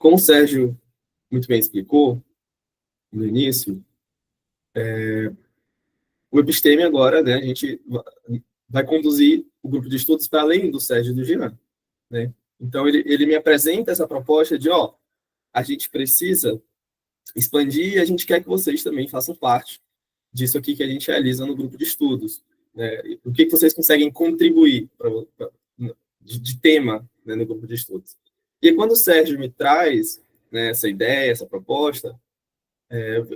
como o Sérgio muito bem explicou no início, o Episteme agora, né, a gente vai conduzir o grupo de estudos para além do Sérgio e do Jean, né? Então, ele me apresenta essa proposta de, a gente precisa expandir e a gente quer que vocês também façam parte disso aqui que a gente realiza no grupo de estudos. Né? O que vocês conseguem contribuir de tema, né, no grupo de estudos. E quando o Sérgio me traz, né, essa ideia, essa proposta,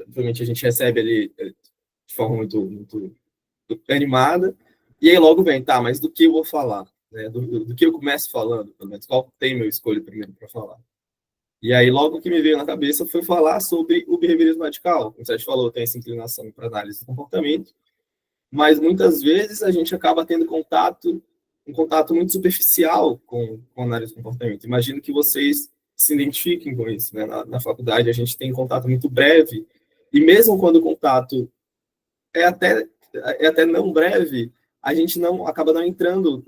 obviamente a gente recebe ali de forma muito animada, e aí logo vem, tá, mas do que eu vou falar? Né? Do que eu começo falando, pelo menos, qual tema eu escolho primeiro para falar? E aí, logo o que me veio na cabeça foi falar sobre o behaviorismo radical. Como você falou, tem essa inclinação para análise do comportamento, mas muitas vezes a gente acaba tendo um contato muito superficial com análise do comportamento. Imagino que vocês se identifiquem com isso. Né? Na faculdade, a gente tem contato muito breve, e mesmo quando o contato é até não breve, a gente acaba não entrando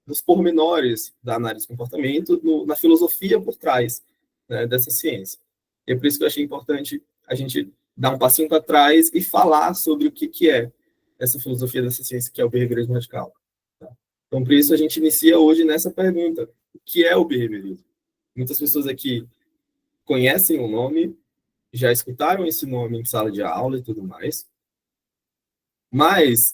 nos pormenores da análise do comportamento, na filosofia por trás, né, dessa ciência. E é por isso que eu achei importante a gente dar um passinho para trás e falar sobre o que é essa filosofia dessa ciência, que é o behaviorismo radical. Tá? Então, por isso, a gente inicia hoje nessa pergunta: o que é o behaviorismo? Muitas pessoas aqui conhecem o nome, já escutaram esse nome em sala de aula e tudo mais, mas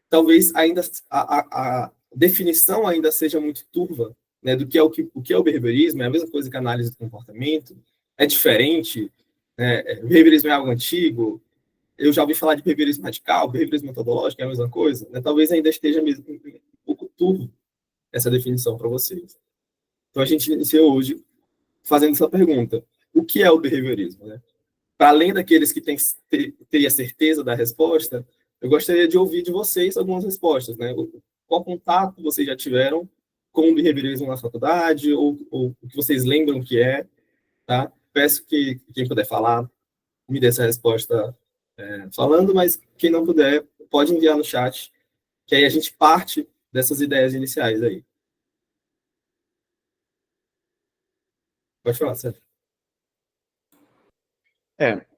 talvez ainda a definição ainda seja muito turva, né, do que é o que é o behaviorismo. É a mesma coisa que a análise do comportamento, é diferente, né? O behaviorismo é algo antigo, eu já ouvi falar de behaviorismo radical, behaviorismo metodológico é a mesma coisa, né? Talvez ainda esteja mesmo um pouco turvo essa definição para vocês. Então a gente iniciou hoje fazendo essa pergunta: o que é o behaviorismo? Né? Para além daqueles que teria certeza da resposta, eu gostaria de ouvir de vocês algumas respostas, né? Qual contato vocês já tiveram com o behaviorismo na faculdade, ou o que vocês lembram que é, tá? Peço que quem puder falar, me dê essa resposta falando, mas quem não puder, pode enviar no chat, que aí a gente parte dessas ideias iniciais aí. Pode falar, Sérgio.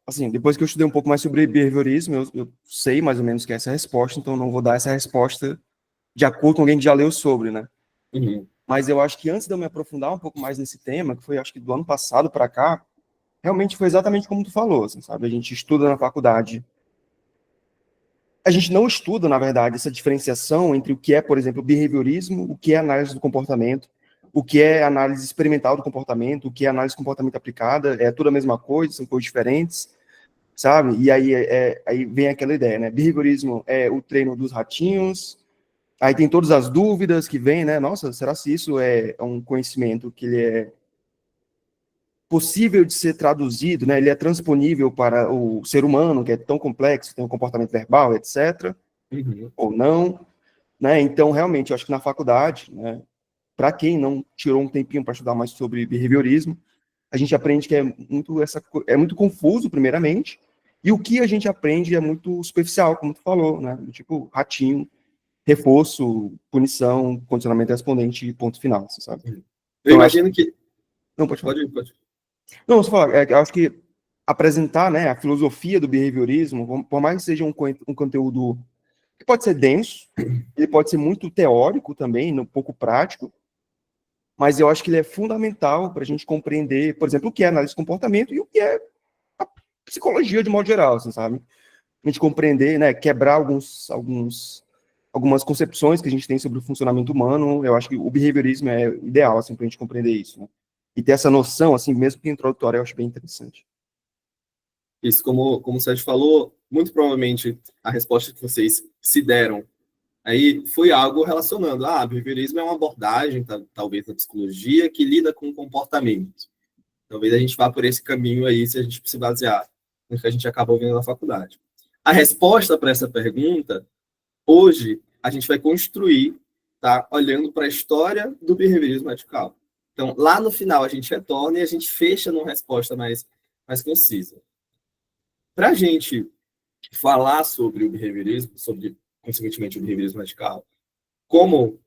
Assim, depois que eu estudei um pouco mais sobre behaviorismo, eu sei mais ou menos que é essa resposta, então não vou dar essa resposta de acordo com alguém que já leu sobre, né? Uhum. Mas eu acho que antes de eu me aprofundar um pouco mais nesse tema, que foi, acho que do ano passado para cá, realmente foi exatamente como tu falou, assim, sabe? A gente estuda na faculdade. A gente não estuda, na verdade, essa diferenciação entre o que é, por exemplo, behaviorismo, o que é análise do comportamento, o que é análise experimental do comportamento, o que é análise do comportamento aplicada, é tudo a mesma coisa, são coisas diferentes, sabe? E aí, aí vem aquela ideia, né? Behaviorismo é o treino dos ratinhos, aí tem todas as dúvidas que vêm, né? Nossa, será que isso é um conhecimento que ele é possível de ser traduzido, né? Ele é transponível para o ser humano, que é tão complexo, tem um comportamento verbal, etc., ou não, né? Então, realmente, eu acho que na faculdade, né, para quem não tirou um tempinho para estudar mais sobre behaviorismo, a gente aprende que é muito confuso, primeiramente, e o que a gente aprende é muito superficial, como tu falou, né? Tipo, ratinho, reforço, punição, condicionamento respondente, ponto final, você sabe? Eu Então, imagino que... Não, pode falar. Pode. Não, você falar, eu acho que apresentar, né, a filosofia do behaviorismo, por mais que seja um conteúdo que pode ser denso, ele pode ser muito teórico também, um pouco prático, mas eu acho que ele é fundamental para a gente compreender, por exemplo, o que é análise de comportamento e o que é a psicologia de modo geral, assim, sabe? A gente compreender, né, quebrar algumas concepções que a gente tem sobre o funcionamento humano. Eu acho que o behaviorismo é ideal, assim, para a gente compreender isso, né? E ter essa noção, assim, mesmo que introdutória, eu acho bem interessante. Isso, como o Sérgio falou, muito provavelmente a resposta que vocês se deram aí foi algo relacionando. Behaviorismo é uma abordagem, talvez, da psicologia que lida com o comportamento. Talvez a gente vá por esse caminho aí, se a gente se basear no que a gente acaba ouvindo na faculdade. A resposta para essa pergunta, hoje, a gente vai construir, tá? Olhando para a história do behaviorismo radical. Então, lá no final, a gente retorna e a gente fecha numa resposta mais concisa. Para a gente falar sobre o behaviorismo, sobre, consequentemente, o behaviorismo radical, como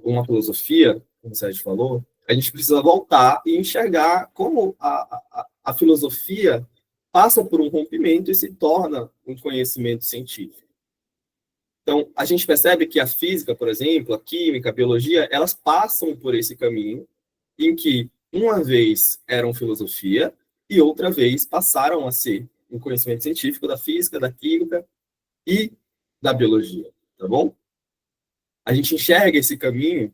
uma filosofia, como o Sérgio falou, A gente precisa voltar e enxergar como a filosofia passa por um rompimento e se torna um conhecimento científico. Então, a gente percebe que a física, por exemplo, a química, a biologia, elas passam por esse caminho em que uma vez eram filosofia e outra vez passaram a ser um conhecimento científico da física, da química e da biologia, tá bom? A gente enxerga esse caminho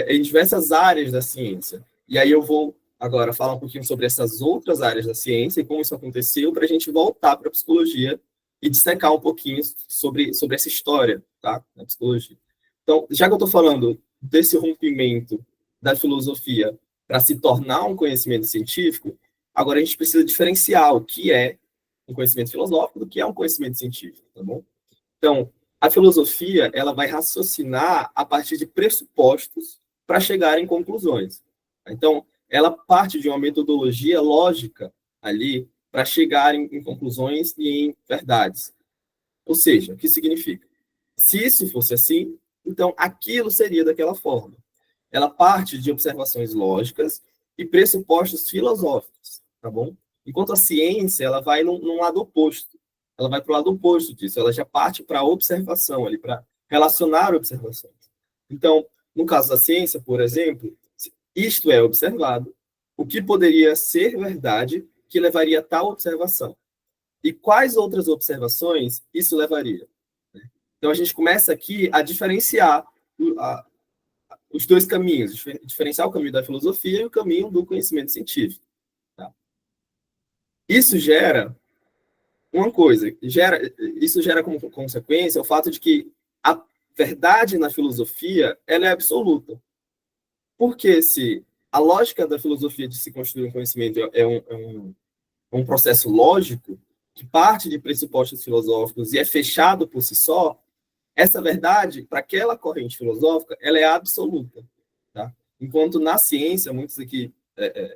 em diversas áreas da ciência. E aí eu vou agora falar um pouquinho sobre essas outras áreas da ciência e como isso aconteceu para a gente voltar para a psicologia e dissecar um pouquinho sobre essa história, tá? Da psicologia. Então, já que eu estou falando desse rompimento da filosofia para se tornar um conhecimento científico, agora a gente precisa diferenciar o que é um conhecimento filosófico do que é um conhecimento científico, tá bom? Então, a filosofia, ela vai raciocinar a partir de pressupostos para chegar em conclusões. Então, ela parte de uma metodologia lógica ali para chegar em conclusões e em verdades. Ou seja, o que significa? Se isso fosse assim, então aquilo seria daquela forma. Ela parte de observações lógicas e pressupostos filosóficos, tá bom? Enquanto a ciência, ela vai num lado oposto. Ela vai para o lado oposto disso. Ela já parte para a observação, ali, para relacionar observações. Então, no caso da ciência, por exemplo, isto é observado, o que poderia ser verdade que levaria a tal observação? E quais outras observações isso levaria? Então, a gente começa aqui a diferenciar os dois caminhos, diferenciar o caminho da filosofia e o caminho do conhecimento científico. Tá? Isso gera uma coisa, isso gera como consequência o fato de que a verdade na filosofia ela é absoluta. Porque se a lógica da filosofia de se construir um conhecimento um processo lógico, que parte de pressupostos filosóficos e é fechado por si só, essa verdade, para aquela corrente filosófica, ela é absoluta. Tá? Enquanto na ciência, muitos aqui,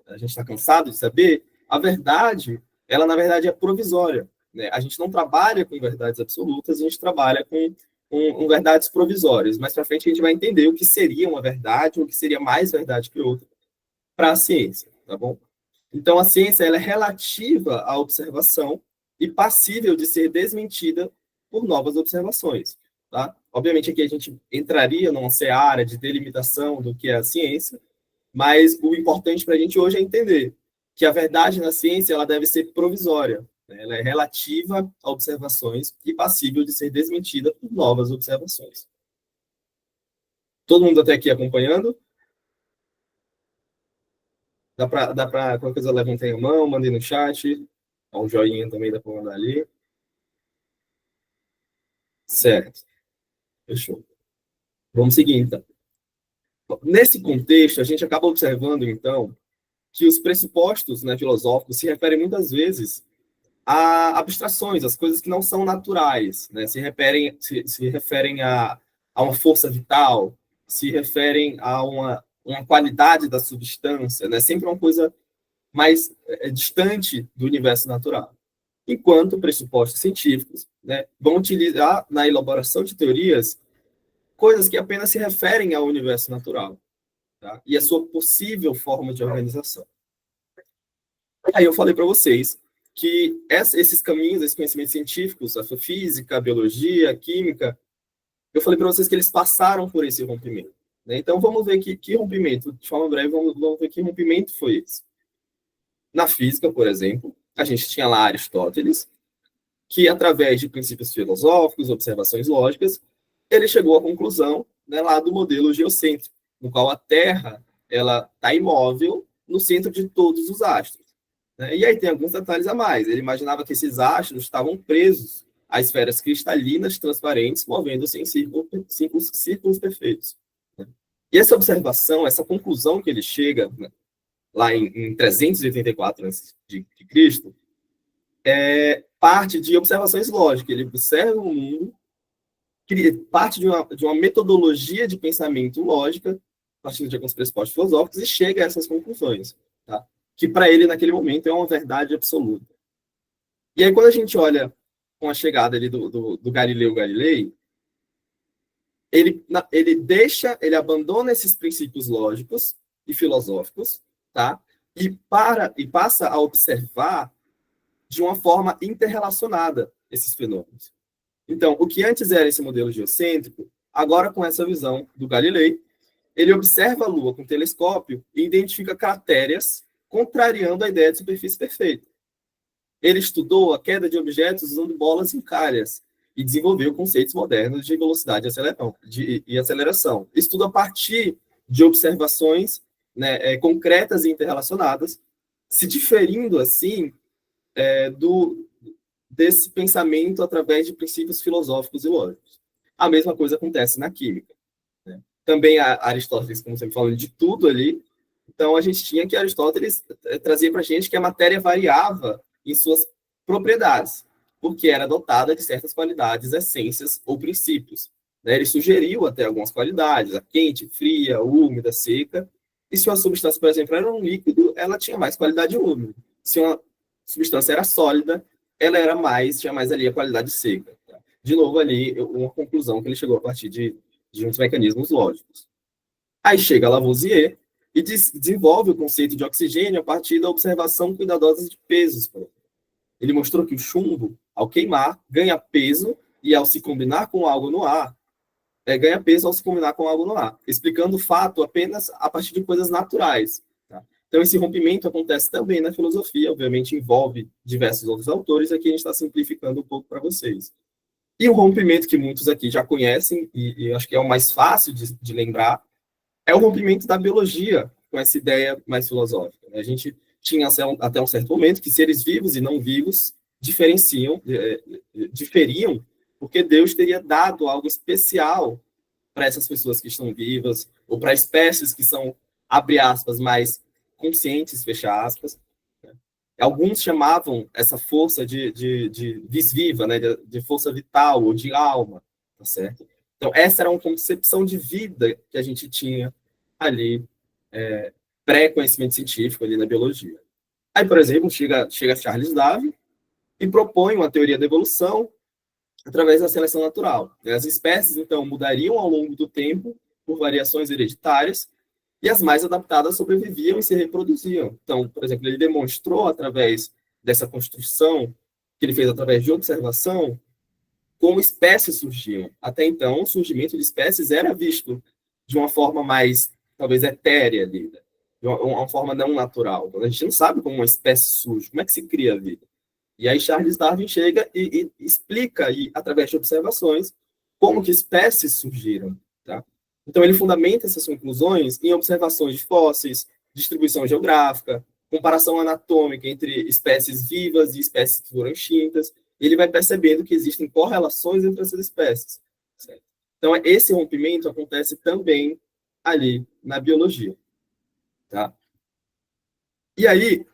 a gente está cansado de saber, a verdade, ela na verdade é provisória. Né? A gente não trabalha com verdades absolutas, a gente trabalha com verdades provisórias. Mais para frente a gente vai entender o que seria uma verdade, ou o que seria mais verdade que outra para a ciência, tá bom? Então, a ciência ela é relativa à observação e passível de ser desmentida por novas observações. Tá? Obviamente, aqui a gente entraria numa seara de delimitação do que é a ciência, mas o importante para a gente hoje é entender que a verdade na ciência ela deve ser provisória. Né? Ela é relativa a observações e passível de ser desmentida por novas observações. Todo mundo até aqui acompanhando? Dá para qualquer coisa, levantem a mão, mandem no chat. Um joinha também dá para mandar ali. Certo. Fechou. Vamos seguir, então. Nesse contexto, a gente acaba observando, então, que os pressupostos, né, filosóficos se referem muitas vezes a abstrações, as coisas que não são naturais, né? Se referem a uma força vital, se referem a uma qualidade da substância, né? Sempre uma coisa mais distante do universo natural. Enquanto pressupostos científicos, né, vão utilizar na elaboração de teorias coisas que apenas se referem ao universo natural, tá? E a sua possível forma de organização. Aí eu falei para vocês que esses caminhos, esses conhecimentos científicos, a física, a biologia, a química, eu falei para vocês que eles passaram por esse rompimento. Né? Então vamos ver que rompimento, de forma breve, vamos ver que rompimento foi esse. Na física, por exemplo, a gente tinha lá Aristóteles, que através de princípios filosóficos, observações lógicas, ele chegou à conclusão, né, lá do modelo geocêntrico, no qual a Terra ela está imóvel no centro de todos os astros. Né? E aí tem alguns detalhes a mais. Ele imaginava que esses astros estavam presos a esferas cristalinas transparentes, movendo-se em círculos perfeitos. Né? E essa observação, essa conclusão que ele chega, né, lá em 384 a.C., parte de observações lógicas. Ele observa o mundo, parte de uma metodologia de pensamento lógica, partindo de alguns pressupostos filosóficos, e chega a essas conclusões. Tá? Que para ele, naquele momento, é uma verdade absoluta. E aí, quando a gente olha com a chegada ali do Galileu Galilei, ele abandona esses princípios lógicos e filosóficos, tá? E passa a observar de uma forma interrelacionada esses fenômenos. Então, o que antes era esse modelo geocêntrico, agora com essa visão do Galilei, ele observa a Lua com telescópio e identifica crateras, contrariando a ideia de superfície perfeita. Ele estudou a queda de objetos usando bolas em calhas e desenvolveu conceitos modernos de velocidade e aceleração. Estuda a partir de observações, né, concretas e interrelacionadas, se diferindo, assim, desse pensamento através de princípios filosóficos e lógicos. A mesma coisa acontece na química, né? Também Aristóteles, como sempre falando de tudo ali, então a gente tinha que Aristóteles trazia para a gente que a matéria variava em suas propriedades, porque era dotada de certas qualidades, essências ou princípios, né? Ele sugeriu até algumas qualidades, a quente, fria, úmida, seca, e se uma substância, por exemplo, era um líquido, ela tinha mais qualidade úmida. Se uma substância era sólida, ela tinha mais ali a qualidade seca. Tá? De novo ali, uma conclusão que ele chegou a partir de uns mecanismos lógicos. Aí chega Lavoisier e desenvolve o conceito de oxigênio a partir da observação cuidadosa de pesos. Ele mostrou que o chumbo, ao queimar, ganha peso e ao se combinar com algo no ar, ganha peso ao se combinar com algo no ar, explicando o fato apenas a partir de coisas naturais. Tá? Então, esse rompimento acontece também na filosofia, obviamente envolve diversos outros autores, aqui a gente está simplificando um pouco para vocês. E o rompimento que muitos aqui já conhecem, e acho que é o mais fácil de lembrar, é o rompimento da biologia com essa ideia mais filosófica. A gente tinha até um certo momento que seres vivos e não vivos diferiam, porque Deus teria dado algo especial para essas pessoas que estão vivas, ou para espécies que são, abre aspas, mais conscientes, fecha aspas. Alguns chamavam essa força de vis viva, né, de força vital ou de alma, tá certo? Então, essa era uma concepção de vida que a gente tinha ali, pré-conhecimento científico ali na biologia. Aí, por exemplo, chega Charles Darwin e propõe uma teoria da evolução através da seleção natural. As espécies, então, mudariam ao longo do tempo por variações hereditárias e as mais adaptadas sobreviviam e se reproduziam. Então, por exemplo, ele demonstrou através dessa construção que ele fez através de observação como espécies surgiam. Até então, o surgimento de espécies era visto de uma forma mais, talvez, etérea ali, né? De uma forma não natural. A gente não sabe como uma espécie surge, como é que se cria a vida. E aí Charles Darwin chega e explica, através de observações, como que espécies surgiram. Tá? Então, ele fundamenta essas conclusões em observações de fósseis, distribuição geográfica, comparação anatômica entre espécies vivas e espécies que foram extintas. Ele vai percebendo que existem correlações entre essas espécies. Certo? Então, esse rompimento acontece também ali na biologia. Tá? E aí,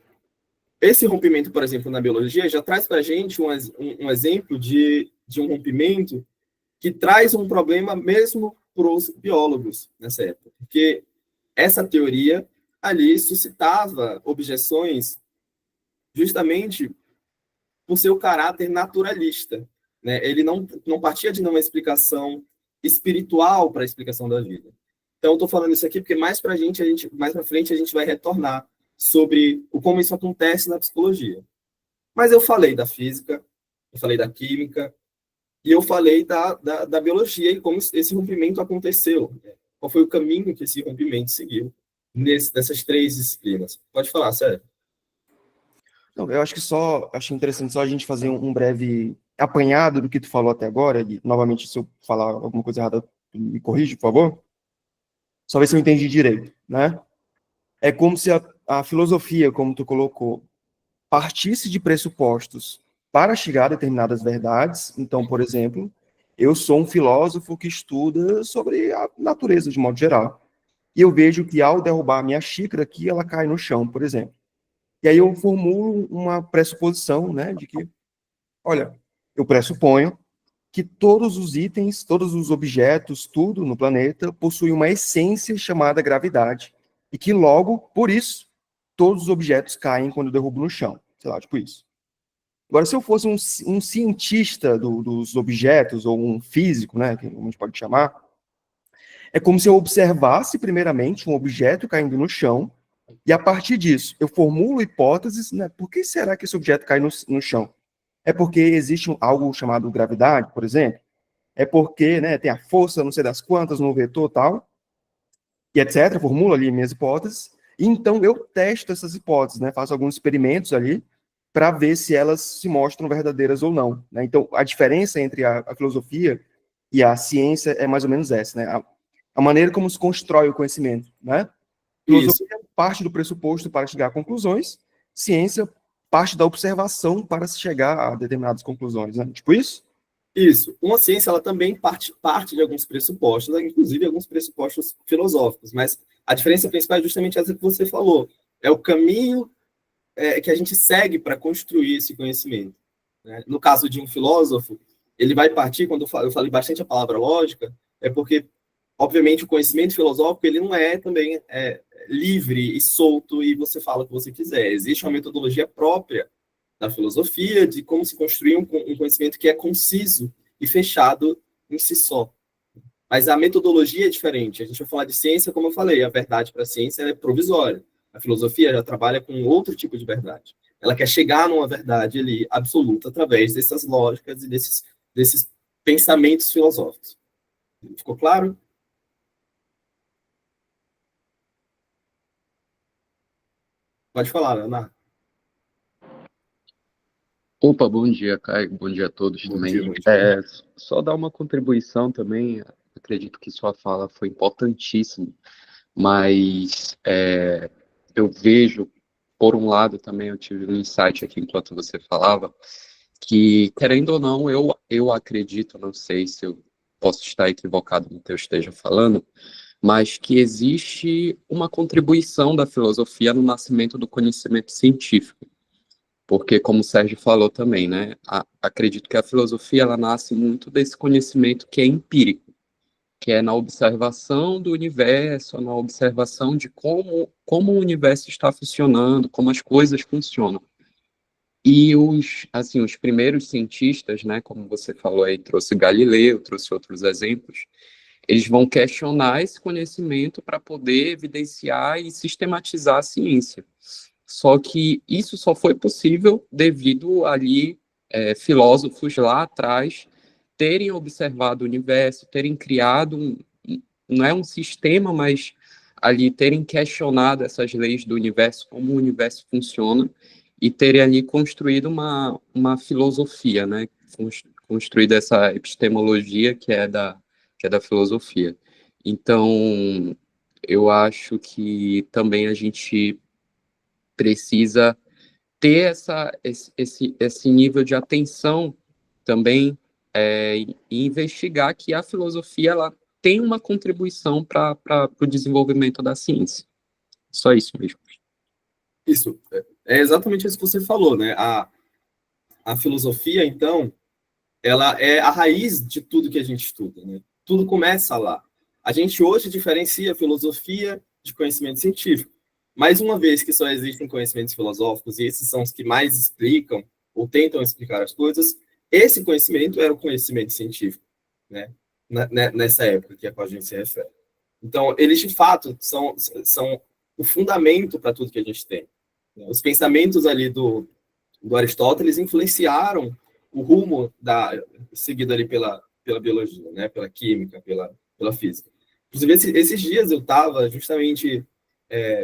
esse rompimento, por exemplo, na biologia, já traz para a gente um exemplo de um rompimento que traz um problema mesmo para os biólogos nessa época. Porque essa teoria ali suscitava objeções justamente por seu caráter naturalista. Né? Ele não partia de uma explicação espiritual para a explicação da vida. Então, eu estou falando isso aqui porque mais para frente a gente vai retornar sobre como isso acontece na psicologia. Mas eu falei da física, eu falei da química, e eu falei da biologia e como esse rompimento aconteceu. Qual foi o caminho que esse rompimento seguiu nessas três disciplinas? Pode falar, Sérgio. Não, eu acho que acho interessante só a gente fazer um breve apanhado do que tu falou até agora, e novamente, se eu falar alguma coisa errada, me corrige, por favor. Só ver se eu entendi direito, né? É como se a filosofia, como tu colocou, partisse de pressupostos para chegar a determinadas verdades. Então, por exemplo, eu sou um filósofo que estuda sobre a natureza de modo geral. E eu vejo que ao derrubar a minha xícara aqui, ela cai no chão, por exemplo. E aí eu formulo uma pressuposição, né, de que, olha, eu pressuponho que todos os itens, todos os objetos, tudo no planeta possui uma essência chamada gravidade e que logo, por isso, todos os objetos caem quando eu derrubo no chão. Sei lá, tipo isso. Agora, se eu fosse um cientista dos objetos, ou um físico, né, que a gente pode chamar, É como se eu observasse, primeiramente, um objeto caindo no chão, e a partir disso, eu formulo hipóteses, né? Por que será que esse objeto cai no chão? É porque existe algo chamado gravidade, por exemplo? É porque, né, tem a força, não sei das quantas, no vetor tal, e etc. Formulo ali minhas hipóteses, e então eu testo essas hipóteses, né? Faço alguns experimentos ali para ver se elas se mostram verdadeiras ou não, né? Então, a diferença entre a filosofia e a ciência é mais ou menos essa, né? A maneira como se constrói o conhecimento, né? Isso, Filosofia parte do pressuposto para chegar a conclusões, ciência parte da observação para se chegar a determinadas conclusões, né? Tipo isso? isso. Uma ciência, ela também parte de alguns pressupostos, né, inclusive alguns pressupostos filosóficos, mas a diferença principal é justamente essa que você falou. É o caminho que a gente segue para construir esse conhecimento, né? No caso de um filósofo, ele vai partir, quando eu falei bastante a palavra lógica, é porque, obviamente, o conhecimento filosófico ele não é também livre e solto e você fala o que você quiser. Existe uma metodologia própria da filosofia de como se construir um conhecimento que é conciso e fechado em si só. Mas a metodologia é diferente. A gente vai falar de ciência, como eu falei, a verdade para a ciência é provisória. A filosofia já trabalha com outro tipo de verdade. Ela quer chegar numa verdade ali absoluta através dessas lógicas e desses pensamentos filosóficos. Ficou claro? Pode falar, Leonardo. Opa, bom dia, Caio. Bom dia a todos Bom dia, também. bom dia. Só dar uma contribuição também. Acredito que sua fala foi importantíssima, mas eu vejo, por um lado, também eu tive um insight aqui enquanto você falava, que, querendo ou não, eu acredito, não sei se eu posso estar equivocado no que eu esteja falando, mas que existe uma contribuição da filosofia no nascimento do conhecimento científico. Porque, como o Sérgio falou também, né, acredito que a filosofia ela nasce muito desse conhecimento que é empírico, que é na observação do universo, na observação de como o universo está funcionando, como as coisas funcionam. E os primeiros cientistas, né, como você falou aí, trouxe Galileu, trouxe outros exemplos, eles vão questionar esse conhecimento para poder evidenciar e sistematizar a ciência. Só que isso só foi possível devido ali filósofos lá atrás terem observado o universo, terem criado não é um sistema, mas ali terem questionado essas leis do universo, como o universo funciona, e terem ali construído uma filosofia, né? Construído essa epistemologia que é da filosofia. Então, eu acho que também a gente precisa ter esse nível de atenção também e investigar que a filosofia ela tem uma contribuição para o desenvolvimento da ciência. Só isso mesmo. Isso. É exatamente isso que você falou, né? A filosofia, então, ela é a raiz de tudo que a gente estuda, né? Tudo começa lá. A gente hoje diferencia filosofia de conhecimento científico. Mais uma vez que só existem conhecimentos filosóficos, e esses são os que mais explicam ou tentam explicar as coisas, esse conhecimento era o conhecimento científico, né? Nessa época que a qual a gente se refere. Então, eles de fato são o fundamento para tudo que a gente tem. Os pensamentos ali do Aristóteles influenciaram o rumo seguido ali pela biologia, né? Pela química, pela física. Inclusive, esses dias eu estava justamente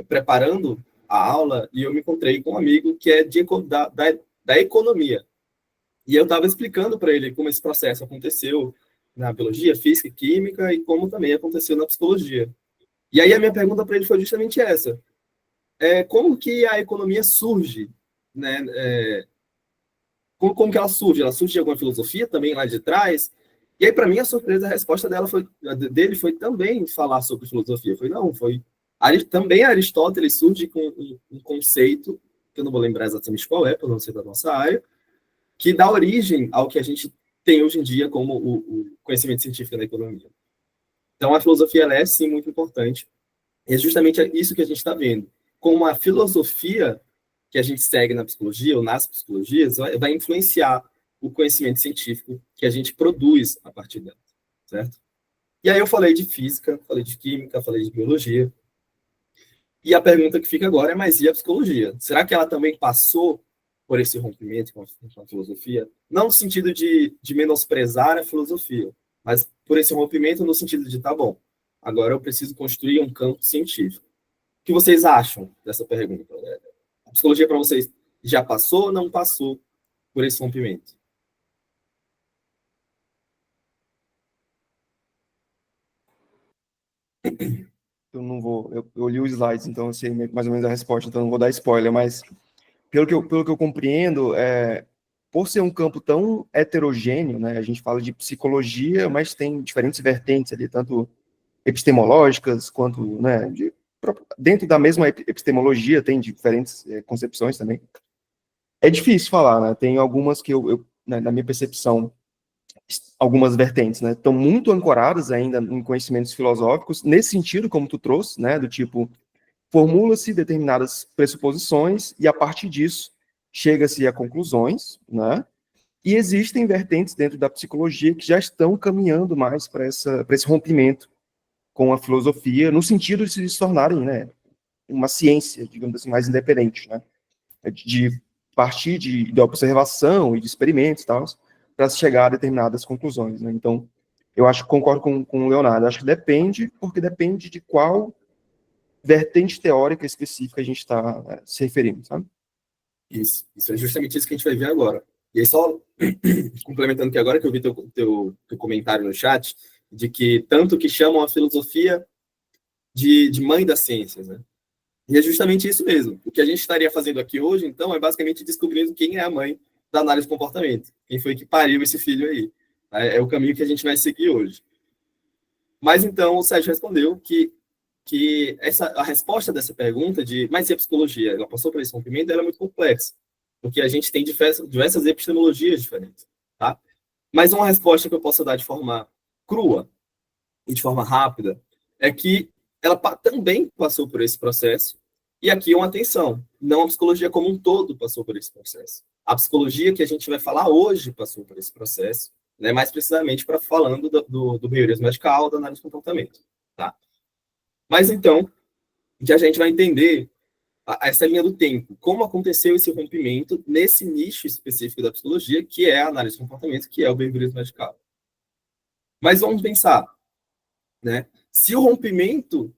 preparando a aula e eu me encontrei com um amigo que é da economia. E eu estava explicando para ele como esse processo aconteceu na biologia, física, química e como também aconteceu na psicologia. E aí a minha pergunta para ele foi justamente essa: como que a economia surge, né? Como que ela surge? Ela surge de alguma filosofia também lá de trás? E aí, para mim, a surpresa, a resposta dele foi também falar sobre filosofia. Foi, não, foi. Também Aristóteles surge com um conceito, que eu não vou lembrar exatamente qual é, por não ser da nossa área, que dá origem ao que a gente tem hoje em dia como o conhecimento científico da economia. Então, a filosofia, ela é, sim, muito importante. E é justamente isso que a gente está vendo. Como a filosofia que a gente segue na psicologia ou nas psicologias vai influenciar o conhecimento científico que a gente produz a partir dela, certo? E aí eu falei de física, falei de química, falei de biologia. E a pergunta que fica agora é, mas e a psicologia? Será que ela também passou por esse rompimento com a filosofia? Não no sentido de menosprezar a filosofia, mas por esse rompimento no sentido de, tá bom, agora eu preciso construir um campo científico. O que vocês acham dessa pergunta? A psicologia para vocês já passou ou não passou por esse rompimento? Eu não vou, eu li os slides, então eu sei mais ou menos a resposta, então não vou dar spoiler, mas pelo que eu compreendo, por ser um campo tão heterogêneo, né, a gente fala de psicologia, mas tem diferentes vertentes ali, tanto epistemológicas quanto, né, dentro da mesma epistemologia tem diferentes concepções também. É difícil falar, né, tem algumas que né, na minha percepção, algumas vertentes, né, estão muito ancoradas ainda em conhecimentos filosóficos, nesse sentido, como tu trouxe, né, do tipo, formula-se determinadas pressuposições e, a partir disso, chega-se a conclusões, né, e existem vertentes dentro da psicologia que já estão caminhando mais para esse rompimento com a filosofia, no sentido de se tornarem, né, uma ciência, digamos assim, mais independente, né, de partir de observação e de experimentos e tal, para se chegar a determinadas conclusões, né? Então, eu acho que concordo com o Leonardo, acho que depende, porque depende de qual vertente teórica específica a gente está se referindo, sabe? Isso é justamente isso que a gente vai ver agora. E aí, só complementando que agora que eu vi teu comentário no chat, de que tanto que chamam a filosofia de mãe das ciências, né? E é justamente isso mesmo. O que a gente estaria fazendo aqui hoje, então, é basicamente descobrindo quem é a mãe da análise de comportamento. Quem foi que pariu esse filho aí. É o caminho que a gente vai seguir hoje. Mas, então, o Sérgio respondeu que a resposta dessa pergunta de, mas e a psicologia? Ela passou por esse rompimento, ela é muito complexa. Porque a gente tem diversas epistemologias diferentes. Tá? Mas uma resposta que eu posso dar de forma crua e de forma rápida é que ela também passou por esse processo. E aqui uma atenção, não a psicologia como um todo passou por esse processo. A psicologia que a gente vai falar hoje passou por esse processo, né, mais precisamente para falando do behaviorismo medical, da análise de comportamento. Tá? Mas então, que a gente vai entender essa linha do tempo, como aconteceu esse rompimento nesse nicho específico da psicologia, que é a análise de comportamento, que é o behaviorismo medical. Mas vamos pensar, né? Se o rompimento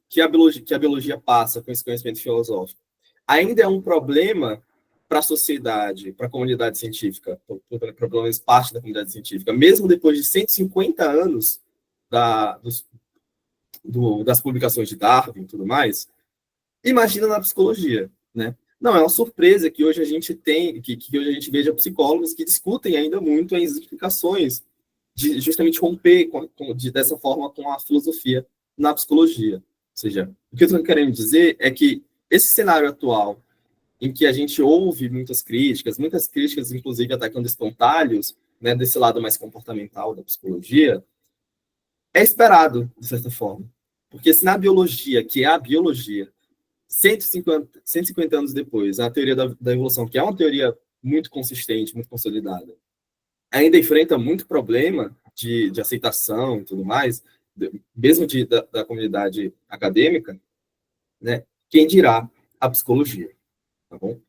que a biologia passa com esse conhecimento filosófico ainda é um problema para a sociedade, para a comunidade científica, para pelo menos parte da comunidade científica, mesmo depois de 150 anos das publicações de Darwin e tudo mais, imagina na psicologia, né? Não é uma surpresa que hoje a gente tem, que hoje a gente veja psicólogos que discutem ainda muito as implicações de justamente romper dessa forma com a filosofia na psicologia. Ou seja, o que eu estou querendo dizer é que esse cenário atual, em que a gente ouve muitas críticas inclusive atacando espantalhos, né, desse lado mais comportamental da psicologia, é esperado, de certa forma. Porque se na biologia, que é a biologia, 150 anos depois, a teoria da evolução, que é uma teoria muito consistente, muito consolidada, ainda enfrenta muito problema de aceitação e tudo mais, mesmo da comunidade acadêmica, né? Quem dirá a psicologia, tá bom?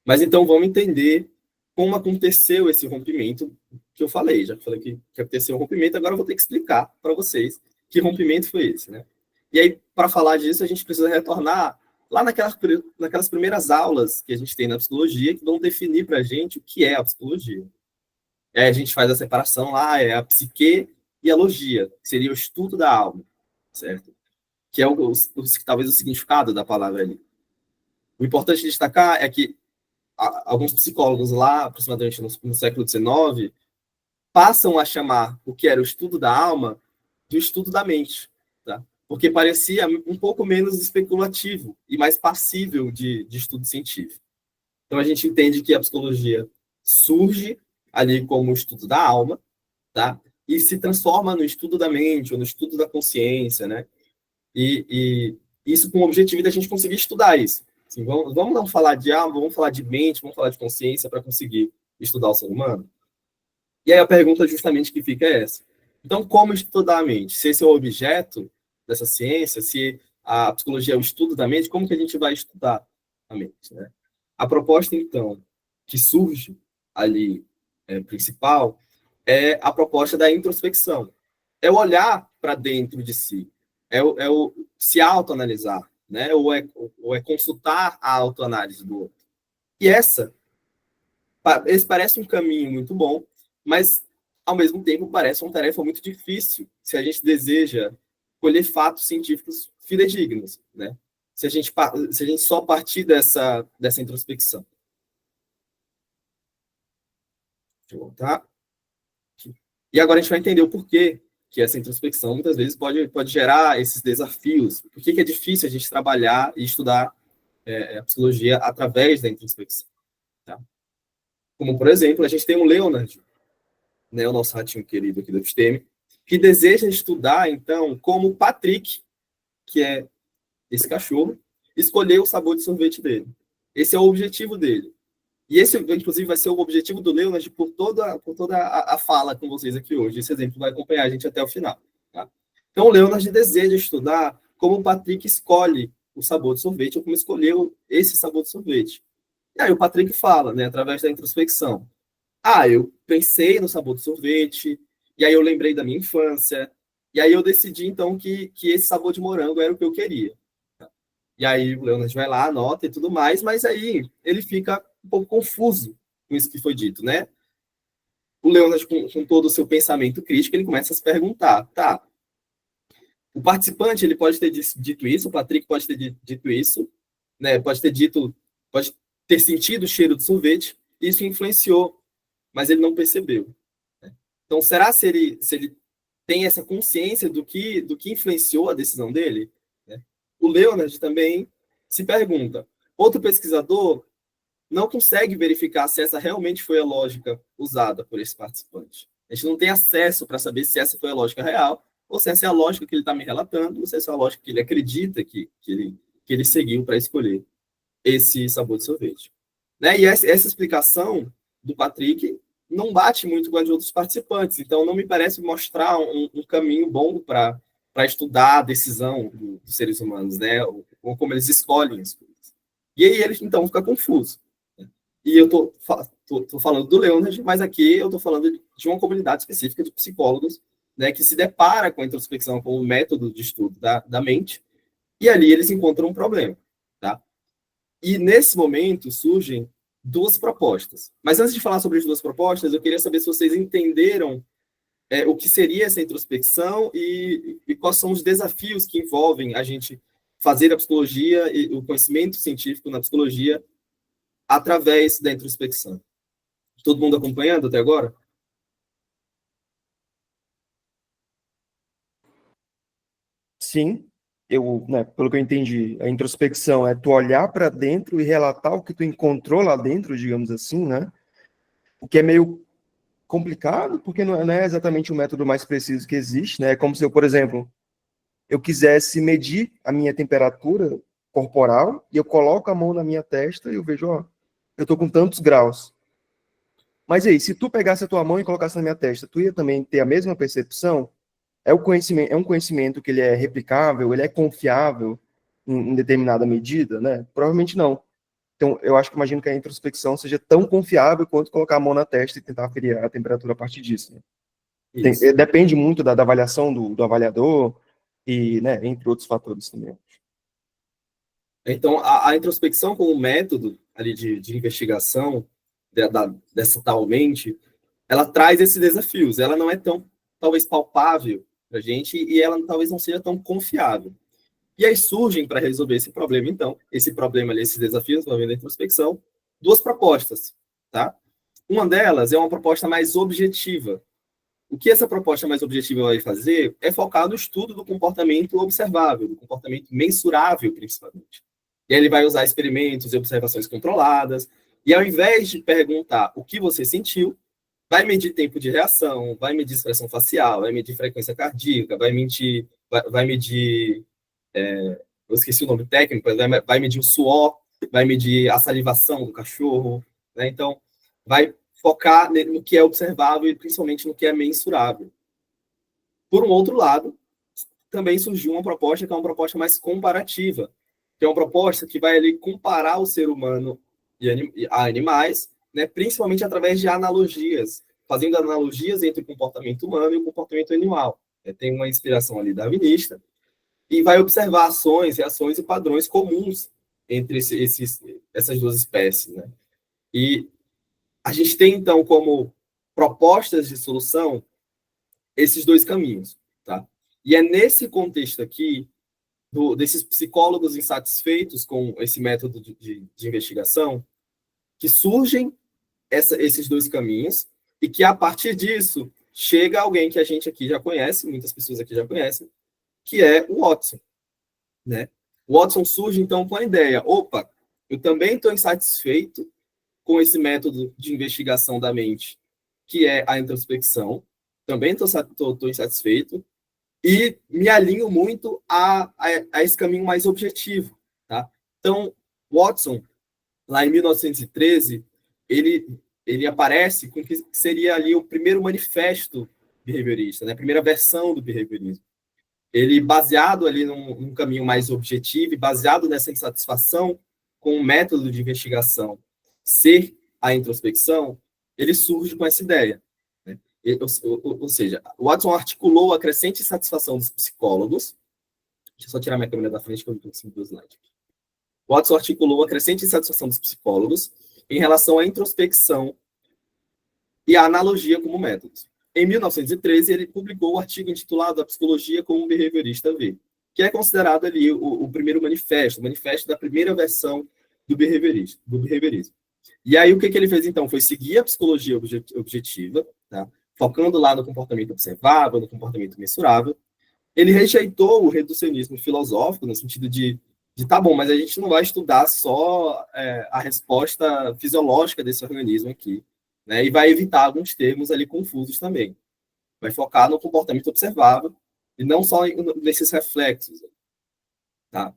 Mas então vamos entender como aconteceu esse rompimento que eu falei. Já falei que aconteceu um rompimento, agora eu vou ter que explicar para vocês que rompimento foi esse, né? E aí, para falar disso, a gente precisa retornar lá naquelas primeiras aulas que a gente tem na psicologia, que vão definir para a gente o que é a psicologia. A gente faz a separação lá, é a psique e a logia, que seria o estudo da alma, certo? Que é talvez o significado da palavra ali. O importante destacar é que alguns psicólogos lá, aproximadamente no século XIX, passam a chamar o que era o estudo da alma do estudo da mente, tá? Porque parecia um pouco menos especulativo e mais passível de estudo científico. Então a gente entende que a psicologia surge ali como o estudo da alma, tá? E se transforma no estudo da mente, ou no estudo da consciência, né? E isso com o objetivo de a gente conseguir estudar isso. Assim, vamos não falar de alma, vamos falar de mente, vamos falar de consciência para conseguir estudar o ser humano? E aí a pergunta justamente que fica é essa. Então, como estudar a mente? Se esse é o objeto dessa ciência, se a psicologia é o estudo da mente, como que a gente vai estudar a mente, né? A proposta, então, que surge ali, principal, é a proposta da introspecção. É o olhar para dentro de si, é o se autoanalisar, né? Ou é consultar a autoanálise do outro. E esse parece um caminho muito bom, mas, ao mesmo tempo, parece uma tarefa muito difícil se a gente deseja colher fatos científicos fidedignos, né? Se a gente só partir dessa introspecção. Deixa eu voltar. E agora a gente vai entender o porquê que essa introspecção, muitas vezes, pode gerar esses desafios. Por que é difícil a gente trabalhar e estudar a psicologia através da introspecção, tá? Como, por exemplo, a gente tem o Leonard, né, o nosso ratinho querido aqui do Episteme, que deseja estudar, então, como Patrick, que é esse cachorro, escolheu o sabor de sorvete dele. Esse é o objetivo dele. E esse, inclusive, vai ser o objetivo do Leonard por toda a fala com vocês aqui hoje. Esse exemplo vai acompanhar a gente até o final. Tá? Então, o Leonard deseja estudar como o Patrick escolhe o sabor de sorvete, ou como escolheu esse sabor de sorvete. E aí o Patrick fala, né, através da introspecção, eu pensei no sabor do sorvete, e aí eu lembrei da minha infância, e aí eu decidi, então, que esse sabor de morango era o que eu queria. E aí o Leonard vai lá, anota e tudo mais, mas aí ele fica um pouco confuso com isso que foi dito, né? O Leonard, com todo o seu pensamento crítico, ele começa a se perguntar, tá, o participante, ele pode ter dito isso, o Patrick pode ter dito isso, né? Pode ter sentido o cheiro do sorvete, isso influenciou, mas ele não percebeu. Né? Então, será se ele tem essa consciência do que influenciou a decisão dele? Né? O Leonard também se pergunta. Outro pesquisador não consegue verificar se essa realmente foi a lógica usada por esse participante. A gente não tem acesso para saber se essa foi a lógica real, ou se essa é a lógica que ele está me relatando, ou se essa é a lógica que ele acredita que ele seguiu para escolher esse sabor de sorvete. Né? E essa explicação do Patrick não bate muito com a de outros participantes, então não me parece mostrar um caminho bom para estudar a decisão dos seres humanos, né? Ou como eles escolhem as coisas. E aí ele, então, fica confuso. Né? E eu tô falando do Leonard, mas aqui eu estou falando de uma comunidade específica de psicólogos, né, que se depara com a introspecção como método de estudo da mente, e ali eles encontram um problema. Tá? E nesse momento surgem duas propostas. Mas antes de falar sobre as duas propostas, eu queria saber se vocês entenderam o que seria essa introspecção e quais são os desafios que envolvem a gente fazer a psicologia e o conhecimento científico na psicologia através da introspecção. Todo mundo acompanhando até agora? Sim, né, pelo que eu entendi, a introspecção é tu olhar para dentro e relatar o que tu encontrou lá dentro, digamos assim, né? O que é meio complicado, porque não é exatamente o método mais preciso que existe, né? É como se eu, por exemplo, eu quisesse medir a minha temperatura corporal e eu coloco a mão na minha testa e eu vejo, ó, eu tô com tantos graus. Mas aí, se tu pegasse a tua mão e colocasse na minha testa, tu ia também ter a mesma percepção? É um conhecimento que ele é replicável, ele é confiável em determinada medida, né? Provavelmente não. Então, eu imagino que a introspecção seja tão confiável quanto colocar a mão na testa e tentar aferir a temperatura a partir disso. Né? Depende muito da avaliação do avaliador e, né, entre outros fatores também. Então, a introspecção como método ali de investigação dessa tal mente, ela traz esses desafios. Ela não é tão, talvez, palpável para a gente e ela talvez não seja tão confiável. E aí surgem, para resolver esse problema, então, esse problema ali, esses desafios envolvendo a introspecção, duas propostas, tá? Uma delas é uma proposta mais objetiva. O que essa proposta mais objetiva vai fazer é focar no estudo do comportamento observável, do comportamento mensurável, principalmente. E aí ele vai usar experimentos e observações controladas, e ao invés de perguntar o que você sentiu, vai medir tempo de reação, vai medir expressão facial, vai medir frequência cardíaca, vai medir eu esqueci o nome técnico, mas vai medir o suor, vai medir a salivação do cachorro, né? Então, vai focar no que é observável e principalmente no que é mensurável. Por um outro lado, também surgiu uma proposta que é uma proposta mais comparativa, que é uma proposta que vai ali comparar o ser humano a animais, né, principalmente através de analogias, fazendo analogias entre o comportamento humano e o comportamento animal. Tem uma inspiração ali darwinista, e vai observar ações, reações e padrões comuns entre essas duas espécies. Né? E a gente tem, então, como propostas de solução esses dois caminhos. Tá? E é nesse contexto aqui, desses psicólogos insatisfeitos com esse método de investigação, que surgem esses dois caminhos, e que, a partir disso, chega alguém que a gente aqui já conhece, muitas pessoas aqui já conhecem, que é o Watson. Né? O Watson surge, então, com a ideia, opa, eu também estou insatisfeito com esse método de investigação da mente, que é a introspecção, também estou insatisfeito, e me alinho muito a esse caminho mais objetivo. Tá? Então, Watson, lá em 1913, ele aparece com o que seria ali o primeiro manifesto behaviorista, né? A primeira versão do behaviorismo. Ele, baseado ali num caminho mais objetivo e baseado nessa insatisfação com o método de investigação ser a introspecção, ele surge com essa ideia. Né? Ou seja, Watson articulou a crescente insatisfação dos psicólogos. Deixa eu só tirar minha câmera da frente que eu não estou conseguindo ver o slide. Watson articulou a crescente insatisfação dos psicólogos em relação à introspecção e à analogia como métodos. Em 1913, ele publicou o artigo intitulado A Psicologia como um Behaviorista Vê, que é considerado ali o primeiro manifesto, o manifesto da primeira versão do behaviorismo. E aí, o que ele fez, então? Foi seguir a psicologia objetiva, tá? Focando lá no comportamento observável, no comportamento mensurável. Ele rejeitou o reducionismo filosófico, no sentido de tá bom, mas a gente não vai estudar só a resposta fisiológica desse organismo aqui, né? E vai evitar alguns termos ali confusos também. Vai focar no comportamento observável e não só nesses reflexos. Tá?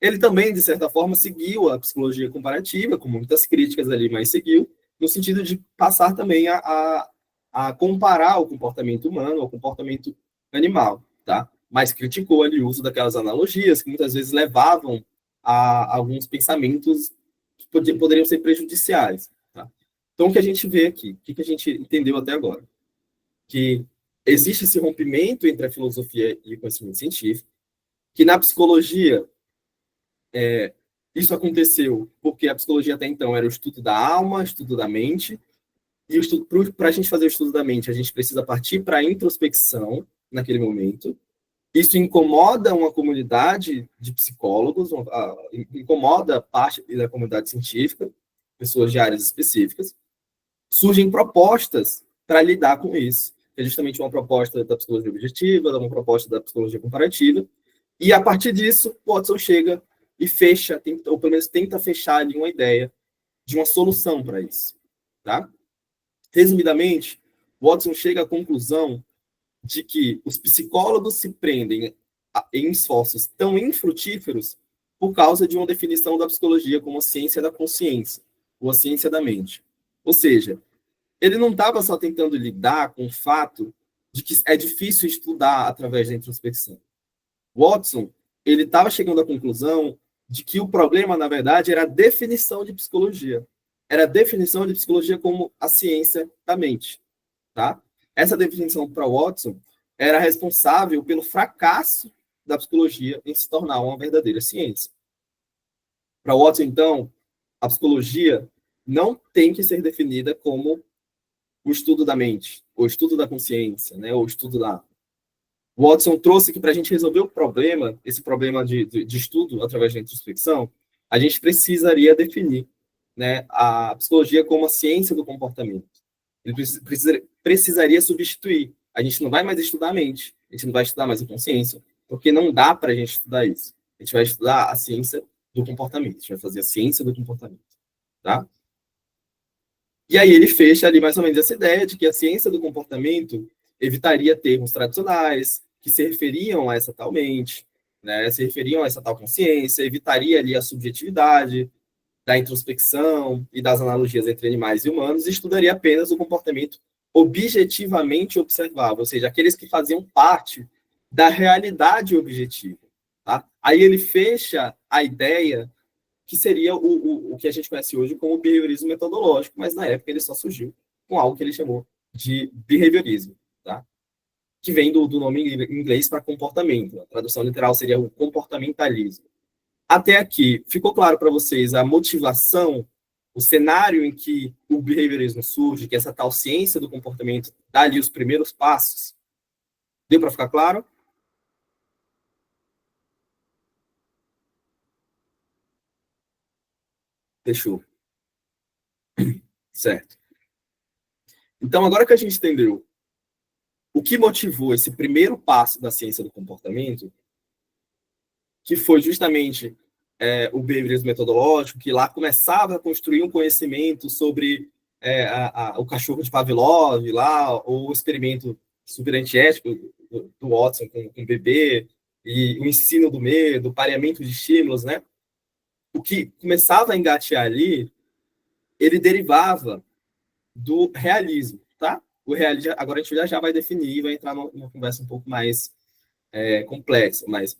Ele também, de certa forma, seguiu a psicologia comparativa, com muitas críticas ali, mas seguiu, no sentido de passar também a comparar o comportamento humano ao comportamento animal. Tá? Mas criticou ali o uso daquelas analogias que muitas vezes levavam a alguns pensamentos que poderiam ser prejudiciais. Tá? Então, o que a gente vê aqui, o que a gente entendeu até agora? Que existe esse rompimento entre a filosofia e o conhecimento científico, que na psicologia isso aconteceu porque a psicologia até então era o estudo da alma, estudo da mente, e para a gente fazer o estudo da mente, a gente precisa partir para a introspecção naquele momento. Isso incomoda uma comunidade de psicólogos, incomoda parte da comunidade científica, pessoas de áreas específicas. Surgem propostas para lidar com isso. É justamente uma proposta da psicologia objetiva, uma proposta da psicologia comparativa. E, a partir disso, Watson chega e fecha, ou pelo menos tenta fechar ali uma ideia de uma solução para isso. Tá? Resumidamente, Watson chega à conclusão de que os psicólogos se prendem em esforços tão infrutíferos por causa de uma definição da psicologia como a ciência da consciência, ou a ciência da mente. Ou seja, ele não estava só tentando lidar com o fato de que é difícil estudar através da introspecção. Watson, ele estava chegando à conclusão de que o problema, na verdade, era a definição de psicologia. Era a definição de psicologia como a ciência da mente. Tá? Essa definição para Watson era responsável pelo fracasso da psicologia em se tornar uma verdadeira ciência. Para Watson, então, a psicologia não tem que ser definida como o estudo da mente, o estudo da consciência, né, o estudo da... Watson trouxe que para a gente resolver o problema, esse problema de estudo através da introspecção, a gente precisaria definir, né, a psicologia como a ciência do comportamento. Ele precisaria substituir. A gente não vai mais estudar a mente, a gente não vai estudar mais a consciência, porque não dá para a gente estudar isso. A gente vai estudar a ciência do comportamento, a gente vai fazer a ciência do comportamento. Tá? E aí ele fecha ali mais ou menos essa ideia de que a ciência do comportamento evitaria termos tradicionais que se referiam a essa tal mente, né, se referiam a essa tal consciência, evitaria ali a subjetividade da introspecção e das analogias entre animais e humanos, e estudaria apenas o comportamento objetivamente observável, ou seja, aqueles que faziam parte da realidade objetiva. Tá? Aí ele fecha a ideia que seria o que a gente conhece hoje como behaviorismo metodológico, mas na época ele só surgiu com algo que ele chamou de behaviorismo, tá? Que vem do nome em inglês para comportamento. A tradução literal seria o comportamentalismo. Até aqui, ficou claro para vocês a motivação, o cenário em que o behaviorismo surge, que essa tal ciência do comportamento dá ali os primeiros passos? Deu para ficar claro? Fechou. Certo. Então, agora que a gente entendeu o que motivou esse primeiro passo da ciência do comportamento, que foi justamente o behaviorismo metodológico, que lá começava a construir um conhecimento sobre o cachorro de Pavlov, lá, ou o experimento super antiético do Watson com o bebê, e o ensino do medo, o pareamento de estímulos, né? O que começava a engatear ali, ele derivava do realismo, tá? O realismo, agora a gente já vai definir, vai entrar numa conversa um pouco mais complexa, mas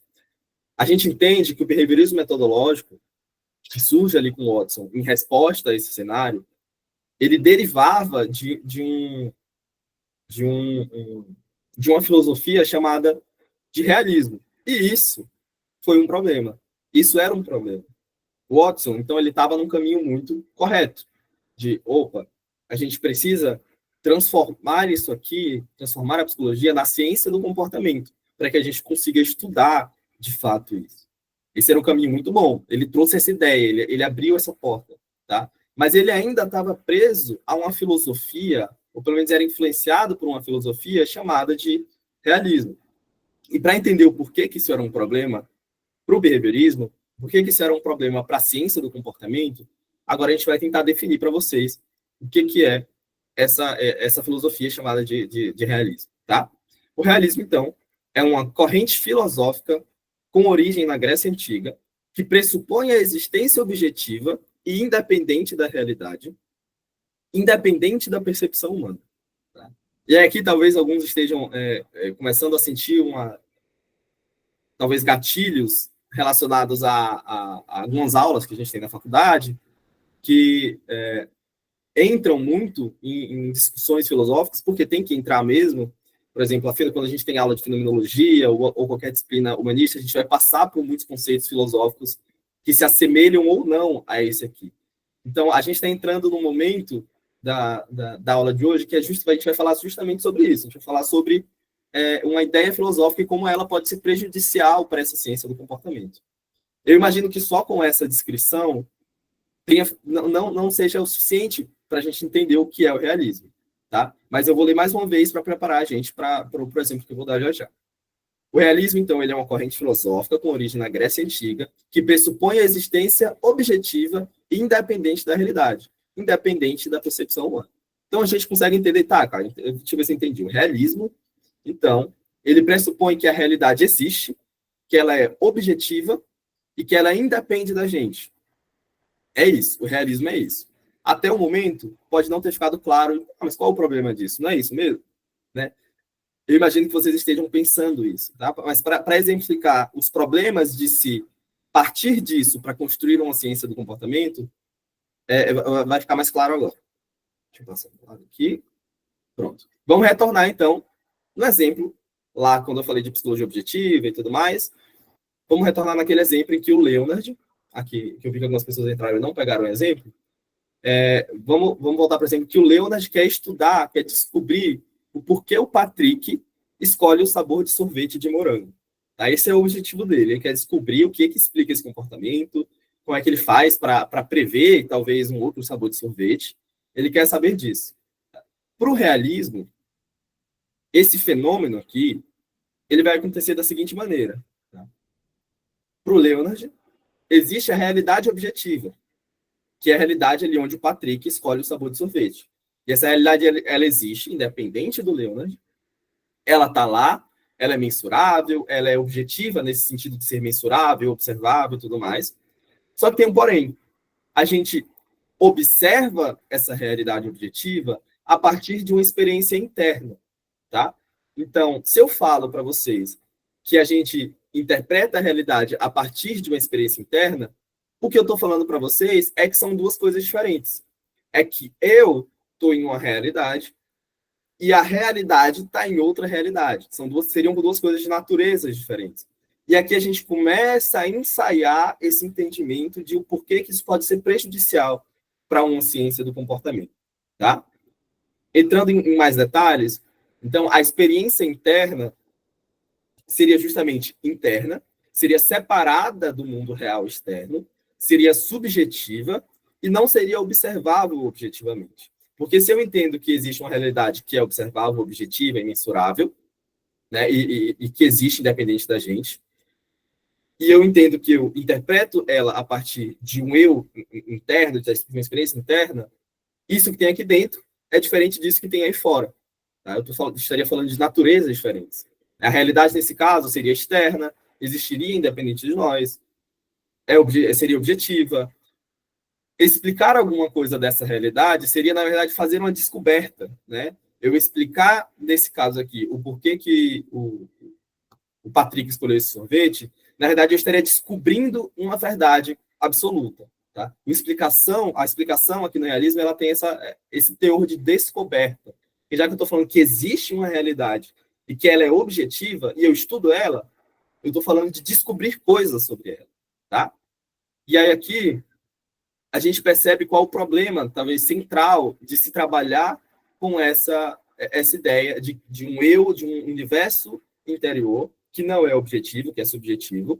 a gente entende que o behaviorismo metodológico, que surge ali com o Watson, em resposta a esse cenário, ele derivava de uma filosofia chamada de realismo. E isso foi um problema. Isso era um problema. O Watson, então, ele estava num caminho muito correto, de, a gente precisa transformar isso aqui, transformar a psicologia na ciência do comportamento, para que a gente consiga estudar, de fato, isso. Esse era um caminho muito bom. Ele trouxe essa ideia, ele abriu essa porta, tá? Mas ele ainda estava preso a uma filosofia, ou pelo menos era influenciado por uma filosofia chamada de realismo. E para entender o porquê que isso era um problema para o behaviorismo, por que isso era um problema para a ciência do comportamento, agora a gente vai tentar definir para vocês o que é essa filosofia chamada de realismo, tá? O realismo, então, é uma corrente filosófica com origem na Grécia Antiga, que pressupõe a existência objetiva e independente da realidade, independente da percepção humana. Tá? E aqui talvez alguns estejam começando a sentir talvez gatilhos relacionados a algumas aulas que a gente tem na faculdade, que entram muito em discussões filosóficas, porque tem que entrar mesmo. Por exemplo, quando a gente tem aula de fenomenologia ou qualquer disciplina humanista, a gente vai passar por muitos conceitos filosóficos que se assemelham ou não a esse aqui. Então, a gente está entrando num momento da aula de hoje que a gente vai falar justamente sobre isso. A gente vai falar sobre uma ideia filosófica e como ela pode ser prejudicial para essa ciência do comportamento. Eu imagino que só com essa descrição não seja o suficiente para a gente entender o que é o realismo. Tá? Mas eu vou ler mais uma vez para preparar a gente para o exemplo que eu vou dar já. O realismo, então, ele é uma corrente filosófica com origem na Grécia Antiga, que pressupõe a existência objetiva e independente da realidade, independente da percepção humana. Então, a gente consegue entender, tá, cara, deixa eu ver se eu entendi. O realismo, então, ele pressupõe que a realidade existe, que ela é objetiva e que ela independe da gente. É isso, o realismo é isso. Até o momento, pode não ter ficado claro, mas qual o problema disso? Não é isso mesmo? Né? Eu imagino que vocês estejam pensando isso. Tá? Mas para exemplificar os problemas de se partir disso para construir uma ciência do comportamento, vai ficar mais claro agora. Deixa eu passar um lado aqui. Pronto. Vamos retornar, então, no exemplo, lá quando eu falei de psicologia objetiva e tudo mais. Vamos retornar naquele exemplo em que o Leonard, aqui, que eu vi que algumas pessoas entraram e não pegaram o exemplo, vamos voltar para o exemplo que o Leonard quer estudar, quer descobrir o porquê o Patrick escolhe o sabor de sorvete de morango. Tá? Esse é o objetivo dele. Ele quer descobrir o que explica esse comportamento, como é que ele faz para prever talvez um outro sabor de sorvete. Ele quer saber disso. Para o realismo, esse fenômeno aqui, ele vai acontecer da seguinte maneira. Tá? Para o Leonard, existe a realidade objetiva, que é a realidade ali onde o Patrick escolhe o sabor de sorvete. E essa realidade, ela existe, independente do Leonard. Ela está lá, ela é mensurável, ela é objetiva nesse sentido de ser mensurável, observável e tudo mais. Só que tem um porém. A gente observa essa realidade objetiva a partir de uma experiência interna, tá? Então, se eu falo para vocês que a gente interpreta a realidade a partir de uma experiência interna, o que eu estou falando para vocês é que são duas coisas diferentes. É que eu estou em uma realidade e a realidade está em outra realidade. Seriam duas coisas de naturezas diferentes. E aqui a gente começa a ensaiar esse entendimento de o porquê que isso pode ser prejudicial para uma ciência do comportamento, tá? Entrando em mais detalhes, então, a experiência interna seria justamente interna, seria separada do mundo real externo, seria subjetiva e não seria observável objetivamente. Porque se eu entendo que existe uma realidade que é observável, objetiva e mensurável, né, e que existe independente da gente, e eu entendo que eu interpreto ela a partir de um eu interno, de uma experiência interna, isso que tem aqui dentro é diferente disso que tem aí fora. Tá? Estaria falando de naturezas diferentes. A realidade, nesse caso, seria externa, existiria independente de nós, seria objetiva. Explicar alguma coisa dessa realidade seria, na verdade, fazer uma descoberta. Né? Eu explicar, nesse caso aqui, o porquê que o Patrick escolheu esse sorvete, na verdade, eu estaria descobrindo uma verdade absoluta. Tá? A explicação aqui no realismo ela tem esse teor de descoberta. E já que eu estou falando que existe uma realidade e que ela é objetiva, e eu estudo ela, eu estou falando de descobrir coisas sobre ela. Tá? E aí aqui a gente percebe qual o problema, talvez central, de se trabalhar com essa ideia de um eu, de um universo interior, que não é objetivo, que é subjetivo,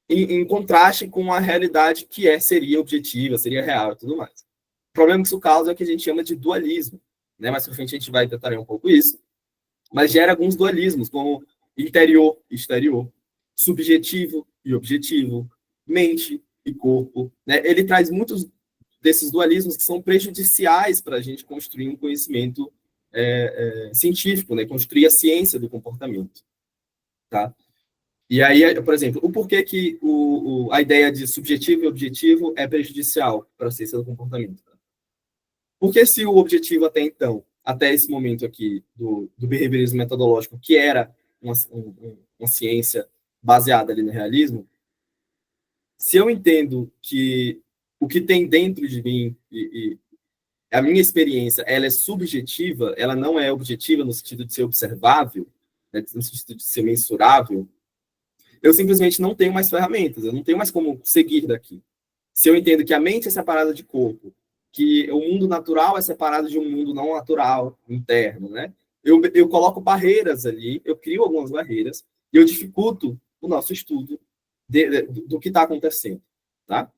em contraste com a realidade que seria objetiva, seria real e tudo mais. O problema que isso causa é o que a gente chama de dualismo. Né? Mais pra frente a gente vai detalhar um pouco isso, mas gera alguns dualismos, como interior e exterior, subjetivo e objetivo, mente e corpo. Né? Ele traz muitos desses dualismos que são prejudiciais para a gente construir um conhecimento científico, né? Construir a ciência do comportamento. Tá? E aí, por exemplo, o porquê que a ideia de subjetivo e objetivo é prejudicial para a ciência do comportamento? Porque se o objetivo até então, até esse momento aqui do behaviorismo metodológico, que era uma ciência baseada ali no realismo, se eu entendo que o que tem dentro de mim e a minha experiência, ela é subjetiva, ela não é objetiva no sentido de ser observável, né, no sentido de ser mensurável, eu simplesmente não tenho mais ferramentas, eu não tenho mais como seguir daqui. Se eu entendo que a mente é separada de corpo, que o mundo natural é separado de um mundo não natural, interno, né? Eu coloco barreiras ali, eu crio algumas barreiras, e eu dificulto o nosso estudo do que está acontecendo, tá?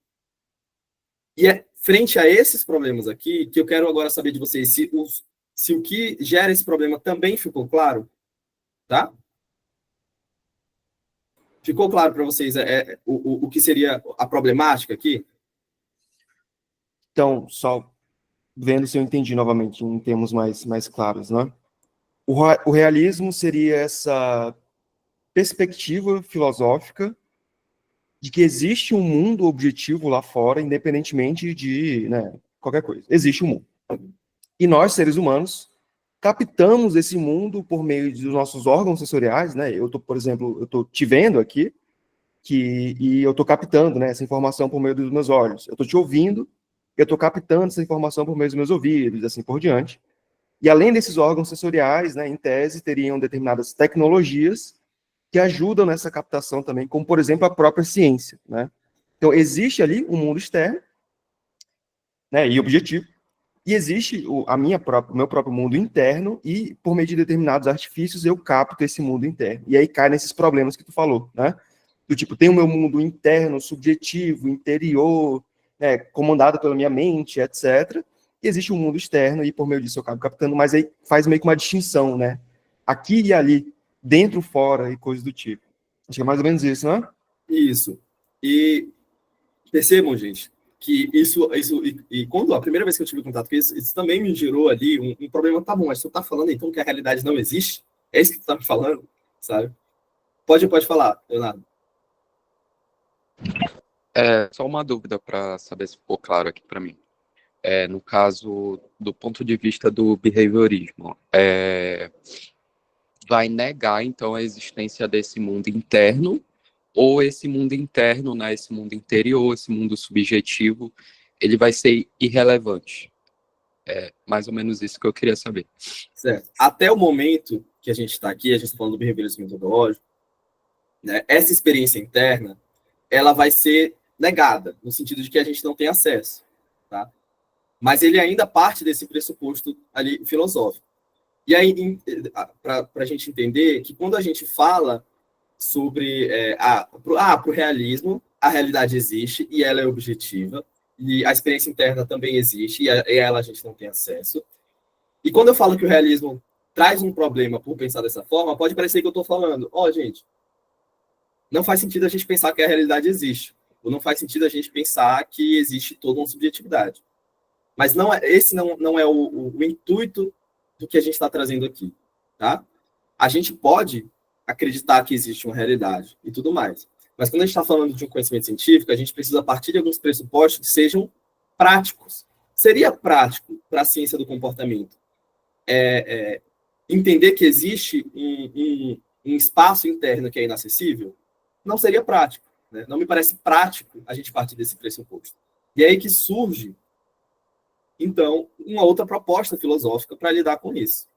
E é frente a esses problemas aqui, que eu quero agora saber de vocês se o que gera esse problema também ficou claro, tá? Ficou claro para vocês o que seria a problemática aqui? Então, só vendo se eu entendi novamente em termos mais claros, né? O realismo seria essa perspectiva filosófica de que existe um mundo objetivo lá fora, independentemente de, né, qualquer coisa. Existe um mundo. E nós, seres humanos, captamos esse mundo por meio dos nossos órgãos sensoriais, né? Eu tô, por exemplo, eu tô te vendo aqui, e eu tô captando, né, essa informação por meio dos meus olhos. Eu tô te ouvindo, eu tô captando essa informação por meio dos meus ouvidos, assim por diante. E além desses órgãos sensoriais, né, em tese, teriam determinadas tecnologias que ajudam nessa captação também, como, por exemplo, a própria ciência, né? Então, existe ali um mundo externo, né, e objetivo, e existe o meu próprio mundo interno, e por meio de determinados artifícios eu capto esse mundo interno. E aí cai nesses problemas que tu falou, né? Do tipo, tem o meu mundo interno, subjetivo, interior, né, comandado pela minha mente, etc. E existe um mundo externo, e por meio disso eu acabo captando, mas aí faz meio que uma distinção, né? Aqui e ali, dentro, fora, e coisas do tipo. Acho que é mais ou menos isso, né? Isso. E percebam, gente, que e quando a primeira vez que eu tive contato com isso também me gerou ali um problema. Tá bom, mas você tá falando então que a realidade não existe? É isso que tu tá me falando, sabe? Pode falar, Leonardo. Só uma dúvida para saber se ficou claro aqui para mim. no caso, do ponto de vista do behaviorismo, vai negar, então, a existência desse mundo interno, ou esse mundo interno, né, esse mundo interior, esse mundo subjetivo, ele vai ser irrelevante. É mais ou menos isso que eu queria saber. Certo. Até o momento que a gente está aqui, a gente está falando do behaviorismo metodológico, né, essa experiência interna, ela vai ser negada, no sentido de que a gente não tem acesso, tá? Mas ele ainda parte desse pressuposto ali filosófico. E aí, para a gente entender que quando a gente fala sobre para o realismo, a realidade existe e ela é objetiva, e a experiência interna também existe e a ela a gente não tem acesso. E quando eu falo que o realismo traz um problema por pensar dessa forma, pode parecer que eu estou falando, gente, não faz sentido a gente pensar que a realidade existe, ou não faz sentido a gente pensar que existe toda uma subjetividade. Mas esse não é o intuito do que a gente está trazendo aqui, tá? A gente pode acreditar que existe uma realidade e tudo mais, mas quando a gente está falando de um conhecimento científico, a gente precisa partir de alguns pressupostos que sejam práticos. Seria prático para a ciência do comportamento entender que existe um espaço interno que é inacessível? Não seria prático, né? Não me parece prático a gente partir desse pressuposto. E é aí que surge, então, uma outra proposta filosófica para lidar com isso,